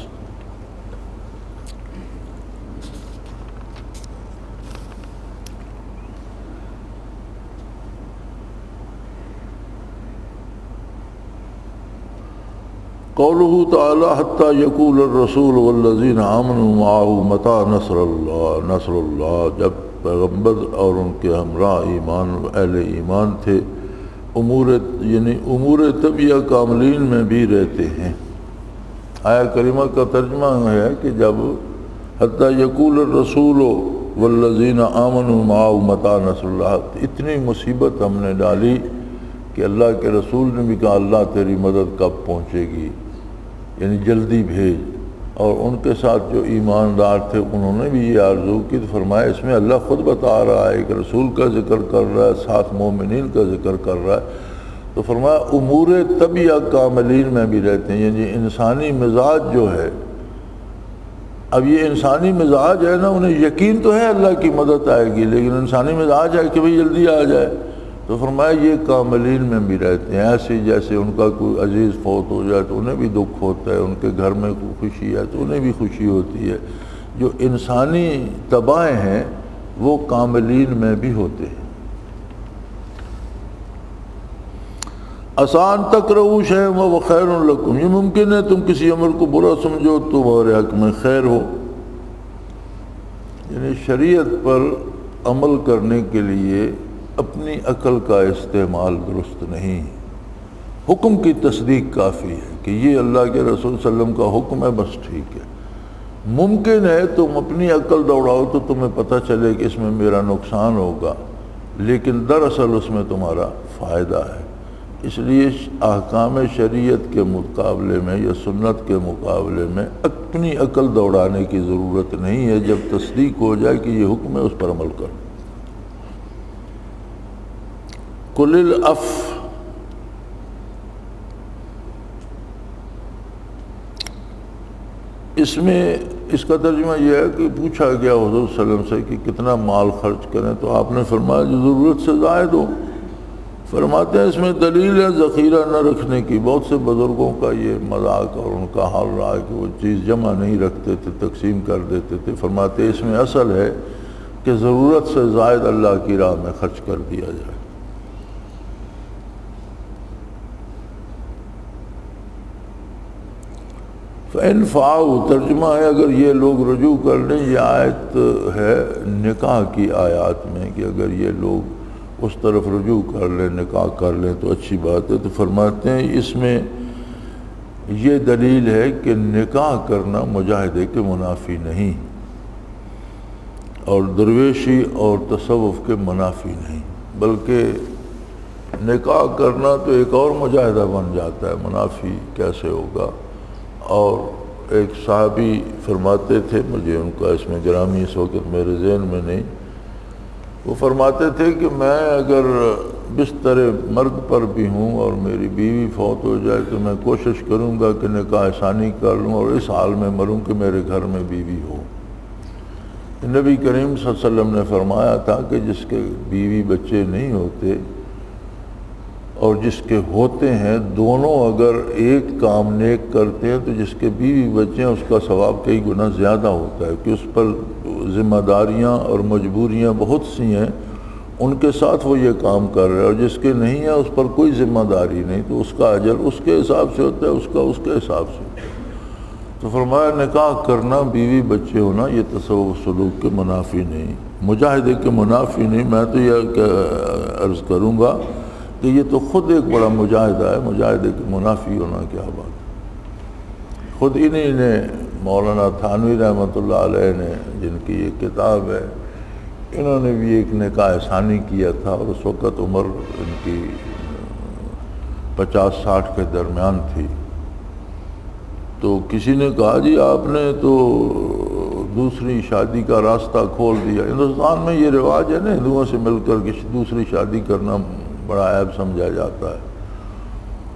B: قولہ تعالی حتی یقول الرسول والذین آمنوا معہ متی نصر اللہ، جب پیغمبر اور ان کے ہمراہ ایمان اہل ایمان تھے امور طبیعہ کاملین میں بھی رہتے ہیں۔ آیہ کریمہ کا ترجمہ ہے کہ جب حتی یقول الرسول والذین آمنوا معہ متی نصر اللہ، اتنی مصیبت ہم نے ڈالی کہ اللہ کے رسول نے بھی کہا اللہ تیری مدد کب پہنچے گی، یعنی جلدی بھیج، اور ان کے ساتھ جو ایماندار تھے انہوں نے بھی یہ آرزو کی، تو فرمایا اس میں اللہ خود بتا رہا ہے، ایک رسول کا ذکر کر رہا ہے، ساتھ مومنین کا ذکر کر رہا ہے، تو فرمایا امور طبیعہ کاملین میں بھی رہتے ہیں، یعنی انسانی مزاج جو ہے، اب یہ انسانی مزاج ہے نا، انہیں یقین تو ہے اللہ کی مدد آئے گی، لیکن انسانی مزاج ہے کہ بھئی جلدی آ جائے، تو فرمایا یہ کاملین میں بھی رہتے ہیں، ایسے جیسے ان کا کوئی عزیز فوت ہو جائے تو انہیں بھی دکھ ہوتا ہے، ان کے گھر میں کوئی خوشی ہے تو انہیں بھی خوشی ہوتی ہے، جو انسانی طبائع ہیں وہ کاملین میں بھی ہوتے ہیں۔ آسان تکرہوا شیئا وہو خیر لکم، یہ ممکن ہے تم کسی عمل کو برا سمجھو تمہارے حق میں خیر ہو، یعنی شریعت پر عمل کرنے کے لیے اپنی عقل کا استعمال درست نہیں، حکم کی تصدیق کافی ہے کہ یہ اللہ کے رسول صلی اللہ علیہ وسلم کا حکم ہے، بس ٹھیک ہے۔ ممکن ہے تم اپنی عقل دوڑاؤ تو تمہیں پتہ چلے کہ اس میں میرا نقصان ہوگا، لیکن دراصل اس میں تمہارا فائدہ ہے، اس لیے احکام شریعت کے مقابلے میں یا سنت کے مقابلے میں اپنی عقل دوڑانے کی ضرورت نہیں ہے، جب تصدیق ہو جائے کہ یہ حکم ہے اس پر عمل کرو۔ قل العفو، اس میں اس کا ترجمہ یہ ہے کہ پوچھا گیا حضور صلی اللہ علیہ وسلم سے کہ کتنا مال خرچ کریں، تو آپ نے فرمایا جو ضرورت سے زائد ہو۔ فرماتے ہیں اس میں دلیل ہے ذخیرہ نہ رکھنے کی۔ بہت سے بزرگوں کا یہ مذاق اور ان کا حال رہا ہے کہ وہ چیز جمع نہیں رکھتے تھے، تقسیم کر دیتے تھے۔ فرماتے ہیں اس میں اصل ہے کہ ضرورت سے زائد اللہ کی راہ میں خرچ کر دیا جائے۔ فَإِنْ فَعَوْا ترجمہ ہے اگر یہ لوگ رجوع کر لیں، یہ آیت ہے نکاح کی آیات میں کہ اگر یہ لوگ اس طرف رجوع کر لیں، نکاح کر لیں تو اچھی بات ہے۔ تو فرماتے ہیں اس میں یہ دلیل ہے کہ نکاح کرنا مجاہدے کے منافی نہیں اور درویشی اور تصوف کے منافی نہیں، بلکہ نکاح کرنا تو ایک اور مجاہدہ بن جاتا ہے، منافی کیسے ہوگا۔ اور ایک صحابی فرماتے تھے، مجھے ان کا اس میں گرامی اس وقت میرے ذہن میں نہیں، وہ فرماتے تھے کہ میں اگر بستر مرگ پر بھی ہوں اور میری بیوی فوت ہو جائے تو میں کوشش کروں گا کہ نکاح ثانی کر لوں اور اس حال میں مروں کہ میرے گھر میں بیوی ہو۔ نبی کریم صلی اللہ علیہ وسلم نے فرمایا تھا کہ جس کے بیوی بچے نہیں ہوتے اور جس کے ہوتے ہیں، دونوں اگر ایک کام نیک کرتے ہیں تو جس کے بیوی بچے ہیں اس کا ثواب کئی گنا زیادہ ہوتا ہے، کہ اس پر ذمہ داریاں اور مجبوریاں بہت سی ہیں، ان کے ساتھ وہ یہ کام کر رہے ہیں، اور جس کے نہیں ہے اس پر کوئی ذمہ داری نہیں تو اس کا اجر اس کے حساب سے ہوتا ہے، اس کا اس کے حساب سے ہوتا ہے۔ تو فرمایا نکاح کرنا، بیوی بچے ہونا، یہ تصوف سلوک کے منافی نہیں، مجاہدے کے منافی نہیں۔ میں تو یہ عرض کروں گا کہ یہ تو خود ایک بڑا مجاہدہ ہے، مجاہدے کے منافی ہونا کیا بات ہے۔ خود انہی نے مولانا تھانوی رحمۃ اللہ علیہ نے، جن کی یہ کتاب ہے، انہوں نے بھی ایک نکاح ثانی کیا تھا اور اس وقت عمر ان کی 50-60 کے درمیان تھی۔ تو کسی نے کہا جی آپ نے تو دوسری شادی کا راستہ کھول دیا۔ ہندوستان میں یہ رواج ہے نا، ہندوؤں سے مل کر کسی دوسری شادی کرنا بڑا عیب سمجھا جاتا ہے۔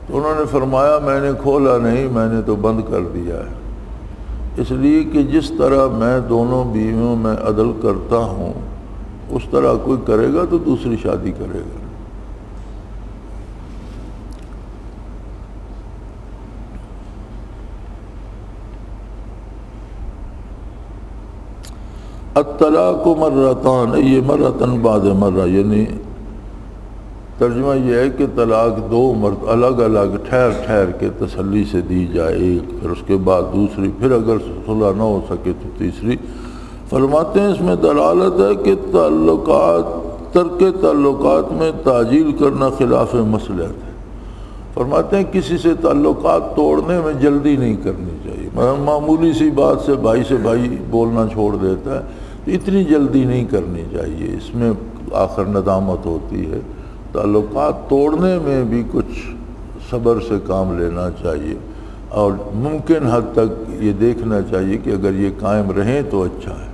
B: تو انہوں نے فرمایا میں نے کھولا نہیں، میں نے تو بند کر دیا ہے، اس لیے کہ جس طرح میں دونوں بیویوں میں عدل کرتا ہوں اس طرح کوئی کرے گا تو دوسری شادی کرے گا۔ الطلاق مرتان، یہ مرتن بعد مرہ، یعنی ترجمہ یہ ہے کہ طلاق 2 مرتبہ الگ الگ ٹھہر ٹھہر کے تسلی سے دی جائے، ایک پھر اس کے بعد دوسری، پھر اگر صلح نہ ہو سکے تو تیسری۔ فرماتے ہیں اس میں دلالت ہے کہ ترک تعلقات میں تعجیل کرنا خلاف مصلحت ہے۔ فرماتے ہیں کسی سے تعلقات توڑنے میں جلدی نہیں کرنی چاہیے۔ معمولی سی بات سے بھائی بولنا چھوڑ دیتا ہے تو اتنی جلدی نہیں کرنی چاہیے، اس میں آخر ندامت ہوتی ہے۔ تعلقات توڑنے میں بھی کچھ صبر سے کام لینا چاہیے اور ممکن حد تک یہ دیکھنا چاہیے کہ اگر یہ قائم رہیں تو اچھا ہے۔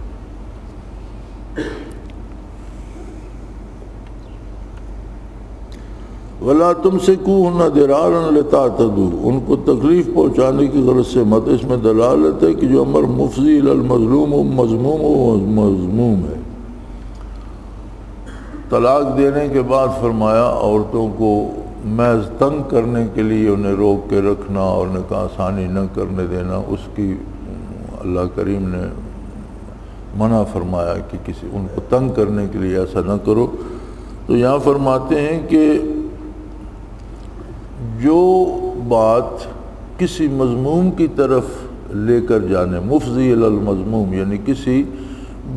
B: وَلَا تُمْسِكُوهُنَّ ضِرَارًا لِتَعْتَدُوا، ان کو تکلیف پہنچانے کی غرض سے مت۔ اس میں دلالت ہے کہ جو امر مفضی المظلوم و مذموم ہے۔ طلاق دینے کے بعد فرمایا عورتوں کو محض تنگ کرنے کے لیے انہیں روک کے رکھنا اور نکاح ثانی نہ کرنے دینا، اس کی اللہ کریم نے منع فرمایا کہ کسی ان کو تنگ کرنے کے لیے ایسا نہ کرو۔ تو یہاں فرماتے ہیں کہ جو بات کسی مذموم کی طرف لے کر جانے، مفضی المذموم، یعنی کسی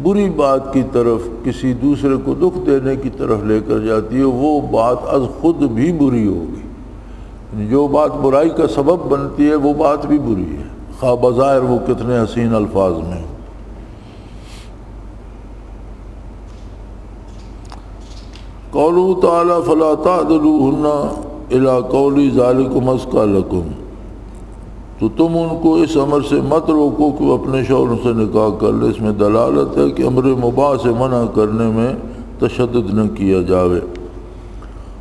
B: بری بات کی طرف، کسی دوسرے کو دکھ دینے کی طرف لے کر جاتی ہے، وہ بات از خود بھی بری ہوگی۔ جو بات برائی کا سبب بنتی ہے وہ بات بھی بری ہے، خواہ بظاہر وہ کتنے حسین الفاظ میں۔ قولہ تعالی فلا تعدلوہن الی قولی ذالکم ازکی لکم، تو تم ان کو اس امر سے مت روکو کہ وہ اپنے شوہر سے نکاح کر لے۔ اس میں دلالت ہے کہ امر مباح سے منع کرنے میں تشدد نہ کیا جاوے،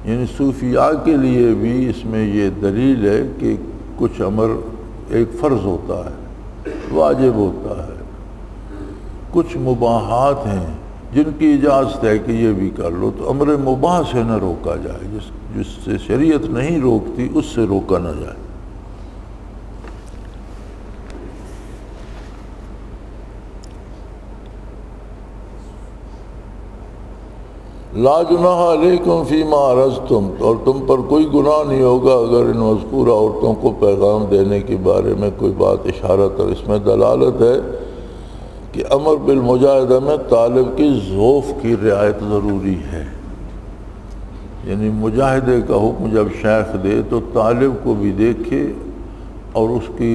B: یعنی صوفیاء کے لیے بھی اس میں یہ دلیل ہے کہ کچھ امر ایک فرض ہوتا ہے واجب ہوتا ہے، کچھ مباحات ہیں جن کی اجازت ہے کہ یہ بھی کر لو، تو امر مباح سے نہ روکا جائے، جس سے شریعت نہیں روکتی اس سے روکا نہ جائے۔ لا جناح علیکم فیما عرضتم، اور تم پر کوئی گناہ نہیں ہوگا اگر ان مذکورہ عورتوں کو پیغام دینے کے بارے میں کوئی بات اشارت، اور اس میں دلالت ہے کہ امر بالمجاہدہ میں طالب کی ذوف کی رعایت ضروری ہے، یعنی مجاہدے کا حکم جب شیخ دے تو طالب کو بھی دیکھے اور اس کی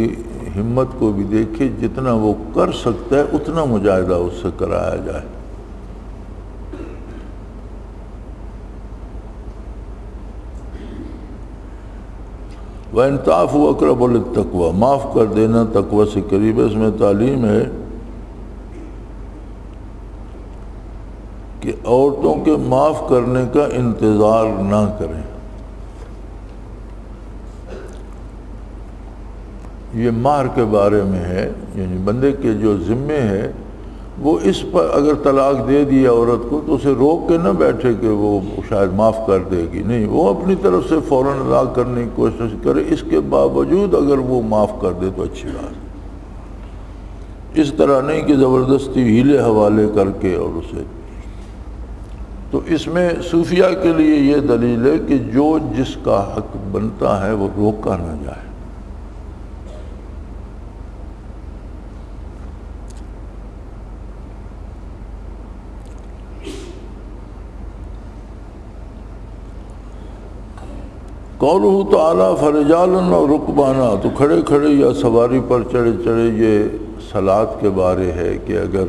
B: ہمت کو بھی دیکھے، جتنا وہ کر سکتا ہے اتنا مجاہدہ اس سے کرایا جائے۔ وَإِن تَعْفُوا أَقْرَبُ لِلتَّقْوَىٰ، معاف کر دینا تقوی سے قریب ہے۔ اس میں تعلیم ہے کہ عورتوں کے معاف کرنے کا انتظار نہ کریں۔ یہ مہر کے بارے میں ہے، یعنی بندے کے جو ذمے ہے وہ اس پر اگر طلاق دے دیا عورت کو تو اسے روک کے نہ بیٹھے کہ وہ شاید معاف کر دے گی، نہیں، وہ اپنی طرف سے فوراً ادا کرنے کی کوشش کرے، اس کے باوجود اگر وہ معاف کر دے تو اچھی بات ہے، اس طرح نہیں کہ زبردستی ہیلے حوالے کر کے اور اسے۔ تو اس میں صوفیہ کے لیے یہ دلیل ہے کہ جو جس کا حق بنتا ہے وہ روکا نہ جائے۔ قولہ تعالیٰ فرجالن اور رکبانا، تو کھڑے کھڑے یا سواری پر چڑھے چڑھے، یہ صلاۃ کے بارے ہے کہ اگر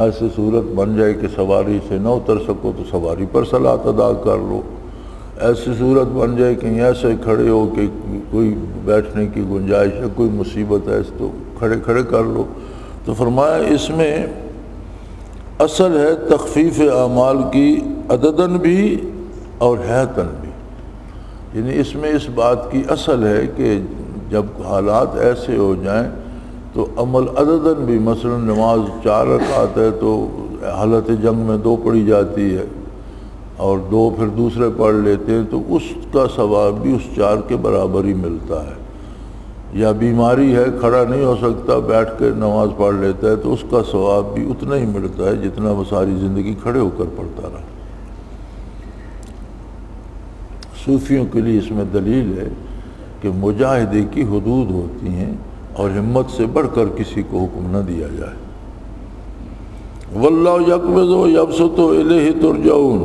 B: ایسی صورت بن جائے کہ سواری سے نہ اتر سکو تو سواری پر صلاۃ ادا کر لو، ایسی صورت بن جائے کہ ایسے کھڑے ہو کہ کوئی بیٹھنے کی گنجائش ہے، کوئی مصیبت ہے تو کھڑے کھڑے کر لو۔ تو فرمایا اس میں اصل ہے تخفیف اعمال کی عدداً بھی اور حیاتاً بھی، یعنی اس میں اس بات کی اصل ہے کہ جب حالات ایسے ہو جائیں تو عمل عدداً بھی، مثلا نماز 4 رکعت ہے تو حالت جنگ میں 2 پڑھی جاتی ہے اور 2 پھر دوسرے پڑھ لیتے ہیں تو اس کا ثواب بھی اس 4 کے برابر ہی ملتا ہے، یا بیماری ہے کھڑا نہیں ہو سکتا بیٹھ کے نماز پڑھ لیتا ہے تو اس کا ثواب بھی اتنا ہی ملتا ہے جتنا وہ ساری زندگی کھڑے ہو کر پڑھتا رہا۔ صوفیوں کے لیے اس میں دلیل ہے کہ مجاہدے کی حدود ہوتی ہیں اور ہمت سے بڑھ کر کسی کو حکم نہ دیا جائے۔ واللہ یقبض ویبسط الیہ ترجعون،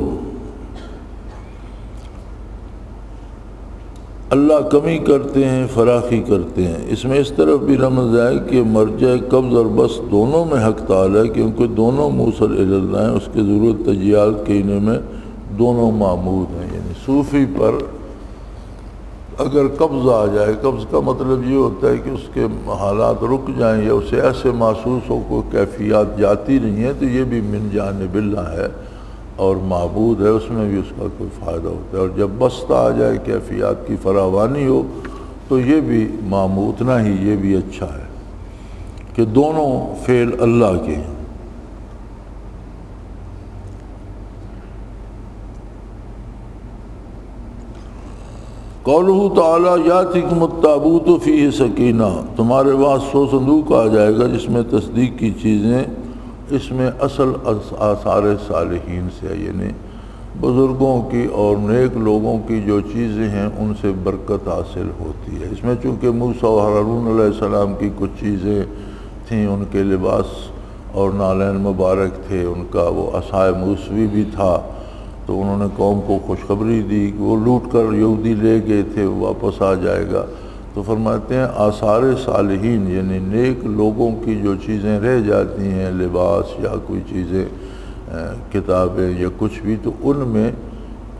B: اللہ کمی کرتے ہیں فراخی کرتے ہیں۔ اس میں اس طرف بھی رمز ہے کہ مرجع قبض اور بسط دونوں میں حق تعالی ہے، کیونکہ دونوں موصل الی اللہ ہیں، اس کے ضرورت تجیال کہنے میں دونوں معمود ہیں۔ یعنی صوفی پر اگر قبض آ جائے، قبض کا مطلب یہ ہوتا ہے کہ اس کے حالات رک جائیں یا اسے ایسے محسوس ہو کوئی کیفیات جاتی نہیں ہے، تو یہ بھی من جانب اللہ ہے اور معبود ہے، اس میں بھی اس کا کوئی فائدہ ہوتا ہے۔ اور جب بسط آ جائے، کیفیات کی فراوانی ہو، تو یہ بھی معمود نہ ہی، یہ بھی اچھا ہے کہ دونوں فعل اللہ کے ہیں۔ قولہ تعالیٰ یاتکم التابوت فیہ سکینہ، تمہارے پاس 100 صندوق آ جائے گا جس میں تصدیق کی چیزیں، اس میں اصل آثار صالحین سے، یعنی بزرگوں کی اور نیک لوگوں کی جو چیزیں ہیں ان سے برکت حاصل ہوتی ہے۔ اس میں چونکہ موسیٰ و ہارون علیہ السلام کی کچھ چیزیں تھیں، ان کے لباس اور نالین مبارک تھے، ان کا وہ عصا موسوی بھی تھا، تو انہوں نے قوم کو خوشخبری دی کہ وہ لوٹ کر یہودی لے گئے تھے، وہ واپس آ جائے گا۔ تو فرماتے ہیں آثار صالحین یعنی نیک لوگوں کی جو چیزیں رہ جاتی ہیں، لباس یا کوئی چیزیں، کتابیں یا کچھ بھی، تو ان میں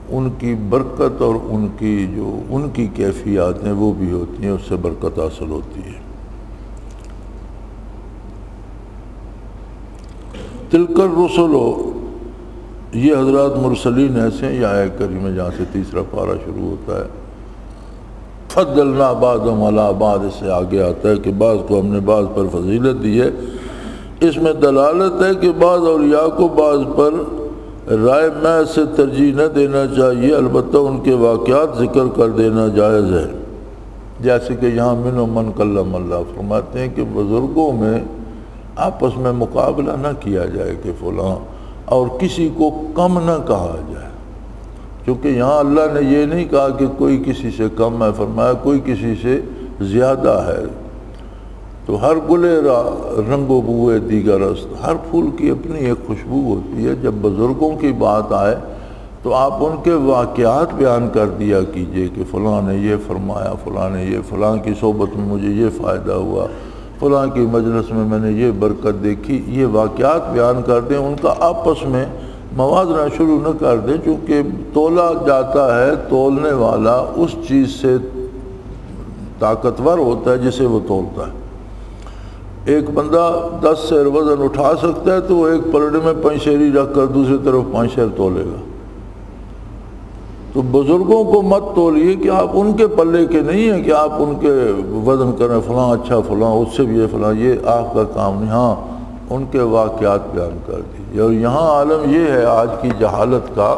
B: ان کی برکت اور ان کی جو ان کی کیفیات ہیں وہ بھی ہوتی ہیں، اس سے برکت حاصل ہوتی ہے۔ تلک الرسل، یہ حضرات مرسلین ایسے ہیں، یہ آیت کریمہ جہاں سے تیسرا پارہ شروع ہوتا ہے، فضلنا بعضهم علی بعض سے آگے آتا ہے کہ بعض کو ہم نے بعض پر فضیلت دی ہے۔ اس میں دلالت ہے کہ بعض اولیاء کو بعض پر رائے محض سے ترجیح نہ دینا چاہیے، البتہ ان کے واقعات ذکر کر دینا جائز ہے، جیسے کہ یہاں منہم من کلم اللہ فرماتے ہیں کہ بزرگوں میں آپس میں مقابلہ نہ کیا جائے کہ فلاں، اور کسی کو کم نہ کہا جائے، کیونکہ یہاں اللہ نے یہ نہیں کہا کہ کوئی کسی سے کم ہے، فرمایا کوئی کسی سے زیادہ ہے۔ تو ہر گلے رنگ و بوئے دیگر است، ہر پھول کی اپنی ایک خوشبو ہوتی ہے۔ جب بزرگوں کی بات آئے تو آپ ان کے واقعات بیان کر دیا کیجئے کہ فلاں نے یہ فرمایا، فلاں نے یہ، فلاں کی صحبت میں مجھے یہ فائدہ ہوا، فلاں کی مجلس میں نے یہ برکت دیکھی، یہ واقعات بیان کر دیں، ان کا آپس میں موازنہ شروع نہ کر دیں، چونکہ تولا جاتا ہے، تولنے والا اس چیز سے طاقتور ہوتا ہے جسے وہ تولتا ہے۔ ایک بندہ 10 سیر وزن اٹھا سکتا ہے تو وہ ایک پلڑے میں 5 شیری رکھ کر دوسری طرف 5 شیر تولے گا۔ تو بزرگوں کو مت تولیے کہ آپ ان کے پلے کے نہیں ہیں کہ آپ ان کے وزن کریں، فلاں اچھا، فلاں اس سے بھی ہے، فلاں، یہ آپ کا کام نہیں۔ ہاں ان کے واقعات بیان کر دیجیے۔ اور یہاں عالم یہ ہے آج کی جہالت کا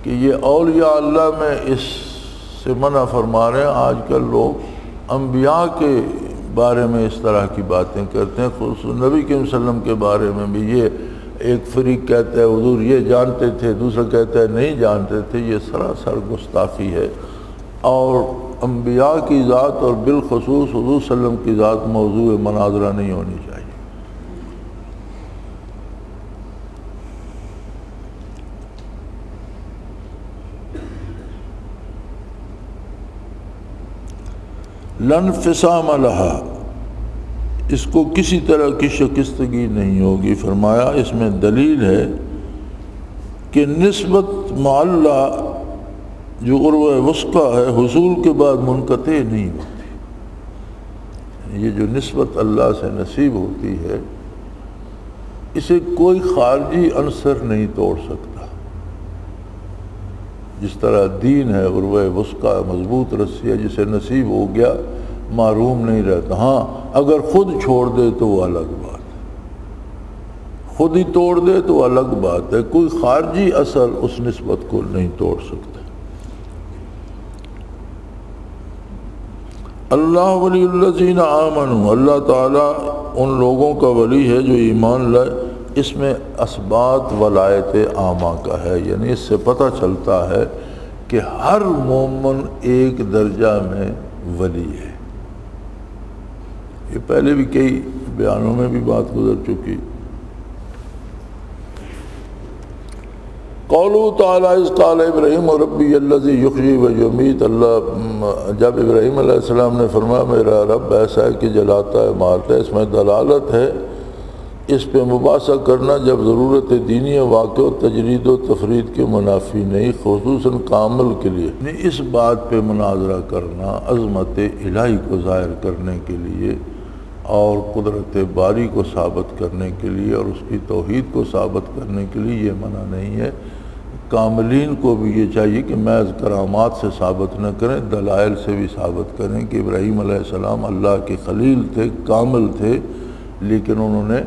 B: کہ یہ اولیاء اللہ میں اس سے منع فرما رہے ہیں۔ آج کل لوگ انبیاء کے بارے میں اس طرح کی باتیں کرتے ہیں، خصوصاً نبی کے وسلم کے بارے میں بھی۔ یہ ایک فریق کہتا ہے حضور یہ جانتے تھے، دوسرا کہتا ہے نہیں جانتے تھے، یہ سراسر گستاخی ہے۔ اور انبیاء کی ذات اور بالخصوص حضور صلی اللہ علیہ وسلم کی ذات موضوع مناظرہ نہیں ہونی چاہیے۔ لَنْفِصَامَ لَهَا، اس کو کسی طرح کی شکستگی نہیں ہوگی۔ فرمایا اس میں دلیل ہے کہ نسبت معلّہ جو عروہ وثقی ہے حصول کے بعد منقطع نہیں ہوتی۔ یہ جو نسبت اللہ سے نصیب ہوتی ہے اسے کوئی خارجی عنصر نہیں توڑ سکتا۔ جس طرح دین ہے عروہ وثقی، مضبوط رسی ہے، جسے نصیب ہو گیا معروم نہیں رہتا۔ ہاں اگر خود چھوڑ دے تو وہ الگ بات ہے، خود ہی توڑ دے تو الگ بات ہے، کوئی خارجی اثر اس نسبت کو نہیں توڑ سکتا۔ اللہ ولی الذین آمنوا، اللہ تعالیٰ ان لوگوں کا ولی ہے جو ایمان لائے۔ اس میں اثبات ولایت عامہ کا ہے، یعنی اس سے پتہ چلتا ہے کہ ہر مومن ایک درجہ میں ولی ہے۔ یہ پہلے بھی کئی بیانوں میں بھی بات گزر چکی۔ قولہ تعالیٰ اذ قال ابراہیم ربی الذی یحیی و یمیت، اللہ جب ابراہیم علیہ السلام نے فرمایا میرا رب ایسا ہے کہ جلاتا ہے مارتا ہے، اس میں دلالت ہے اس پہ مباحثہ کرنا جب ضرورت دینی واقع و تجرید و تفرید کے منافی نہیں، خصوصاً کامل کے لیے اس بات پہ مناظرہ کرنا عظمت الہی کو ظاہر کرنے کے لیے اور قدرت باری کو ثابت کرنے کے لیے اور اس کی توحید کو ثابت کرنے کے لیے یہ منع نہیں ہے۔ کاملین کو بھی یہ چاہیے کہ محض کرامات سے ثابت نہ کریں، دلائل سے بھی ثابت کریں کہ ابراہیم علیہ السلام اللہ کے خلیل تھے، کامل تھے، لیکن انہوں نے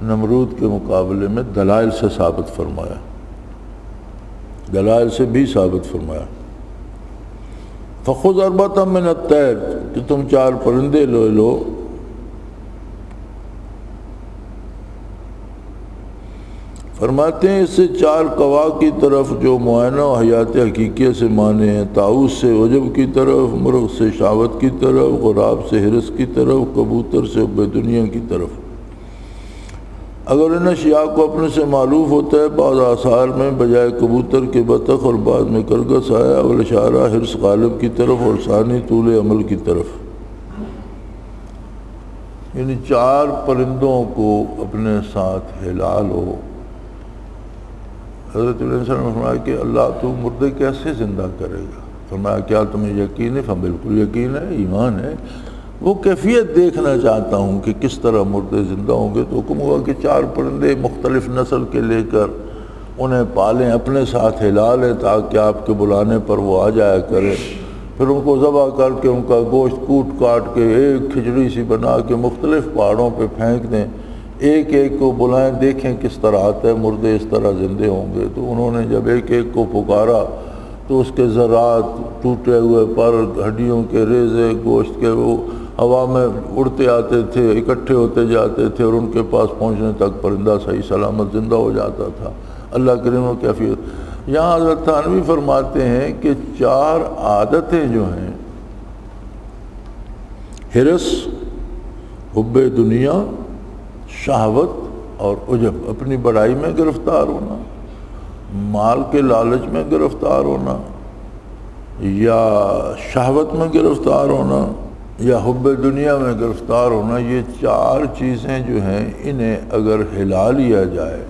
B: نمرود کے مقابلے میں دلائل سے ثابت فرمایا، دلائل سے بھی ثابت فرمایا۔ فَخُذْ أَرْبَعَةً مِّنَ الطَّيْرِ، کہ تم 4 پرندے لو، فرماتے ہیں اس سے 4 قوا کی طرف جو معائنہ و حیات حقیقیہ سے مانے ہیں، طاؤس سے عجب کی طرف، مرغ سے شہوت کی طرف، غراب سے حرص کی طرف، کبوتر سے حب دنیا کی طرف۔ اگر ان اشیاء کو اپنے سے معلوف ہوتا ہے، بعض آثار میں بجائے کبوتر کے بطخ اور بعض میں کرگس آیا، والاشارہ حرص غالب کی طرف اور ثانی طول عمل کی طرف۔ یعنی 4 پرندوں کو اپنے ساتھ ہلا لو۔ حضرت علیہ السلام نے فرمایا کہ اللہ تو مردے کیسے زندہ کرے گا؟ فرمایا کیا تمہیں یقین ہے؟ بالکل یقین ہے، ایمان ہے۔ وہ کیفیت دیکھنا چاہتا ہوں کہ کس طرح مردے زندہ ہوں گے، تو حکم ہوا کہ 4 پرندے مختلف نسل کے لے کر انہیں پالیں، اپنے ساتھ ہلا لیں تاکہ آپ کے بلانے پر وہ آ جایا کرے۔ پھر ان کو ذبح کر کے ان کا گوشت کوٹ کاٹ کے ایک کھچڑی سی بنا کے مختلف پہاڑوں پہ پھینک دیں، ایک ایک کو بلائیں دیکھیں کس طرح آتا ہے، مردے اس طرح زندے ہوں گے۔ تو انہوں نے جب ایک ایک کو پکارا تو اس کے ذرات، ٹوٹے ہوئے پر، ہڈیوں کے ریزے گوشت کے، وہ ہوا میں اڑتے آتے تھے، اکٹھے ہوتے جاتے تھے، اور ان کے پاس پہنچنے تک پرندہ صحیح سلامت زندہ ہو جاتا تھا۔ اللہ کریم و کیفیت۔ یہاں حضرت تھانوی فرماتے ہیں کہ 4 عادتیں جو ہیں، حرص، حب دنیا، شہوت اور عجب، اپنی بڑائی میں گرفتار ہونا، مال کے لالچ میں گرفتار ہونا، یا شہوت میں گرفتار ہونا، یا حب دنیا میں گرفتار ہونا، یہ 4 چیزیں جو ہیں انہیں اگر ہلا لیا جائے،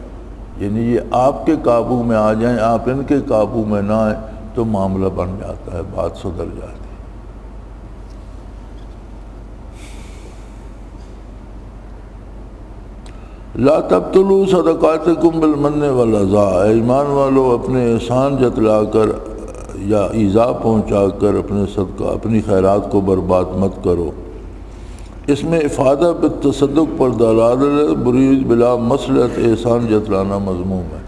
B: یعنی یہ آپ کے قابو میں آ جائیں، آپ ان کے قابو میں نہ آئیں، تو معاملہ بن جاتا ہے، بات سدھر جاتی ہے۔ لا تبطلوا صدقاتکم بالمن والاذی، ایمان والو اپنے احسان جتلا کر یا ایذا پہنچا کر اپنے صدقہ، اپنی خیرات کو برباد مت کرو۔ اس میں افادہ بالتصدق پر دلالت، برید بلا مصلحت احسان جتلانا مضموم ہے۔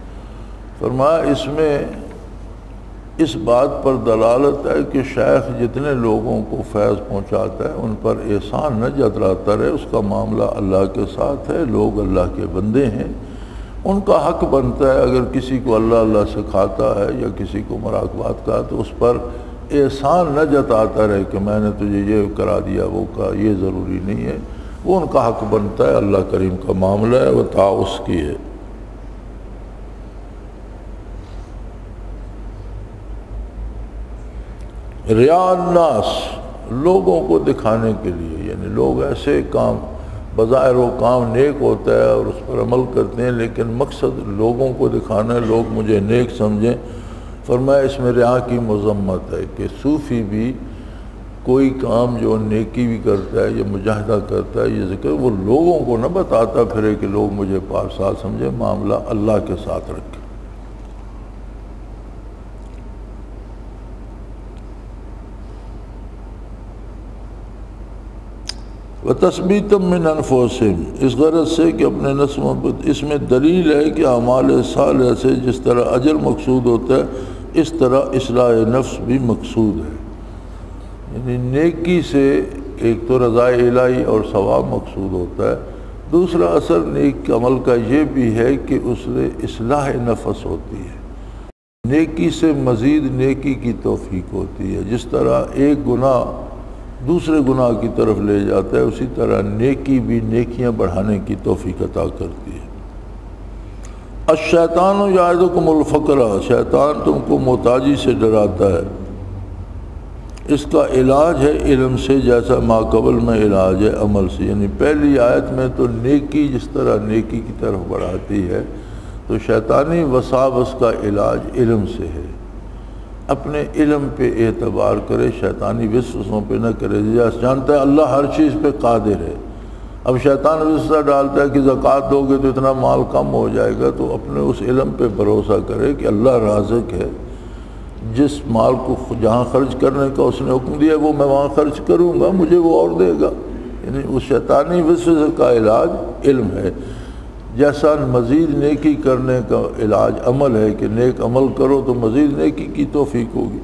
B: فرمایا اس میں اس بات پر دلالت ہے کہ شیخ جتنے لوگوں کو فیض پہنچاتا ہے ان پر احسان نہ جتلاتا رہے، اس کا معاملہ اللہ کے ساتھ ہے، لوگ اللہ کے بندے ہیں، ان کا حق بنتا ہے اگر کسی کو اللہ اللہ سکھاتا ہے یا کسی کو مراقبات کا تو اس پر احسان نہ جتاتا رہے کہ میں نے تجھے یہ کرا دیا وہ کا، یہ ضروری نہیں ہے، وہ ان کا حق بنتا ہے، اللہ کریم کا معاملہ ہے، وہ اس کی ہے۔ ریا الناس، لوگوں کو دکھانے کے لیے، یعنی لوگ ایسے کام، بظاہر وہ کام نیک ہوتا ہے اور اس پر عمل کرتے ہیں لیکن مقصد لوگوں کو دکھانا ہے، لوگ مجھے نیک سمجھیں۔ فرمایا اس میں ریا کی مذمت ہے کہ صوفی بھی کوئی کام جو نیکی بھی کرتا ہے یا مجاہدہ کرتا ہے، یہ ذکر وہ لوگوں کو نہ بتاتا پھرے کہ لوگ مجھے پارسال سمجھے، معاملہ اللہ کے ساتھ رکھے۔ وَتَثْبِيتًا مِّنْ أَنفُسِهِمْ، اس غرض سے کہ اپنے نفسوں پر، اس میں دلیل ہے کہ اعمال صالحہ سے جس طرح اجر مقصود ہوتا ہے اس طرح اصلاح نفس بھی مقصود ہے، یعنی نیکی سے ایک تو رضا الہی اور ثواب مقصود ہوتا ہے، دوسرا اثر نیک عمل کا یہ بھی ہے کہ اس سے اصلاح نفس ہوتی ہے، نیکی سے مزید نیکی کی توفیق ہوتی ہے، جس طرح ایک گناہ دوسرے گناہ کی طرف لے جاتا ہے اسی طرح نیکی بھی نیکیاں بڑھانے کی توفیق عطا کرتی ہے۔ الشیطان یعدکم الفقر، شیطان تم کو محتاجی سے ڈراتا ہے، اس کا علاج ہے علم سے، جیسا ما قبل میں علاج ہے عمل سے، یعنی پہلی آیت میں تو نیکی جس طرح نیکی کی طرف بڑھاتی ہے تو شیطانی وساوس کا علاج علم سے ہے، اپنے علم پہ اعتبار کرے، شیطانی وسوسوں پہ نہ کرے، جانتا ہے اللہ ہر چیز پہ قادر ہے، اب شیطان وسوسہ ڈالتا ہے کہ زکوٰۃ دو گے تو اتنا مال کم ہو جائے گا، تو اپنے اس علم پہ بھروسہ کرے کہ اللہ رازق ہے، جس مال کو جہاں خرچ کرنے کا اس نے حکم دیا وہ میں وہاں خرچ کروں گا، مجھے وہ اور دے گا، یعنی اس شیطانی وسوسے کا علاج علم ہے۔ جیسا مزید نیکی کرنے کا علاج عمل ہے کہ نیک عمل کرو تو مزید نیکی کی توفیق ہوگی۔